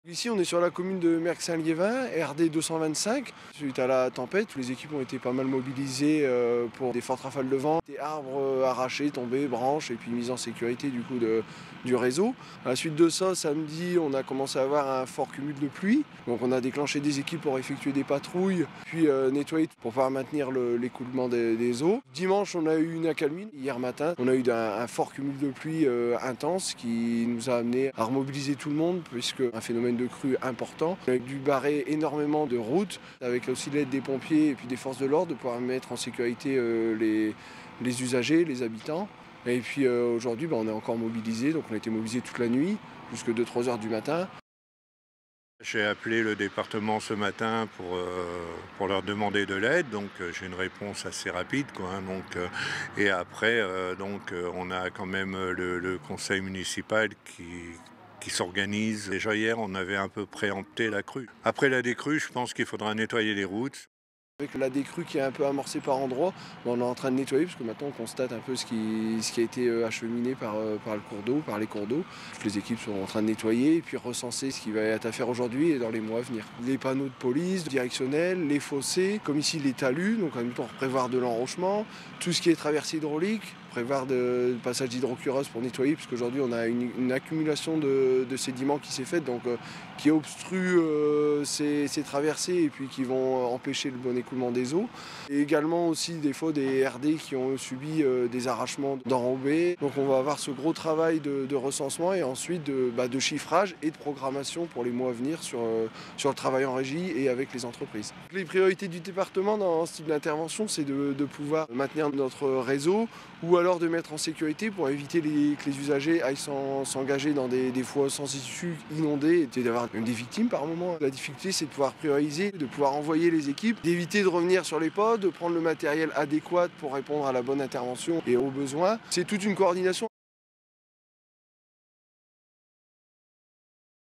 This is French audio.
Ici, on est sur la commune de Merck-Saint-Liévin, RD 225. Suite à la tempête, les équipes ont été pas mal mobilisées pour des fortes rafales de vent, des arbres arrachés, tombés, branches, et puis mise en sécurité du réseau. À la suite de ça, samedi, on a commencé à avoir un fort cumul de pluie. Donc on a déclenché des équipes pour effectuer des patrouilles, puis nettoyer pour pouvoir maintenir l'écoulement des eaux. Dimanche, on a eu une accalmie. Hier matin, on a eu un fort cumul de pluie intense qui nous a amené à remobiliser tout le monde, puisque un phénomène de crue important. On a dû barrer énormément de routes, avec aussi l'aide des pompiers et puis des forces de l'ordre, de pouvoir mettre en sécurité les usagers, les habitants. Et puis aujourd'hui, on est encore mobilisés, donc on a été mobilisés toute la nuit, jusque 2-3 heures du matin. J'ai appelé le département ce matin pour leur demander de l'aide, donc j'ai une réponse assez rapide, quoi, hein, et après, on a quand même le conseil municipal qui s'organise. Déjà hier, on avait un peu préempté la crue. Après la décrue, je pense qu'il faudra nettoyer les routes. Avec la décrue qui est un peu amorcée par endroits, on est en train de nettoyer parce que maintenant on constate un peu ce qui a été acheminé par le cours d'eau, par les cours d'eau. Les équipes sont en train de nettoyer et puis recenser ce qui va être à faire aujourd'hui et dans les mois à venir. Les panneaux de police, directionnels, les fossés, comme ici les talus, donc en même temps prévoir de l'enrochement, tout ce qui est traversée hydraulique, prévoir le passage d'hydrocureuse pour nettoyer, puisqu'aujourd'hui on a une accumulation de sédiments qui s'est faite, donc qui obstrue ces traversées et puis qui vont empêcher le bon écoulement des eaux. Et également aussi des fois des RD qui ont subi des arrachements d'enrobés. Donc on va avoir ce gros travail de recensement et ensuite de chiffrage et de programmation pour les mois à venir sur le travail en régie et avec les entreprises. Les priorités du département dans ce type d'intervention, c'est de pouvoir maintenir notre réseau ou alors de mettre en sécurité pour éviter que les usagers aillent s'engager dans des voies sans issue inondées et d'avoir des victimes par moment. La difficulté, c'est de pouvoir prioriser, de pouvoir envoyer les équipes, d'éviter de revenir sur les pods, de prendre le matériel adéquat pour répondre à la bonne intervention et aux besoins. C'est toute une coordination.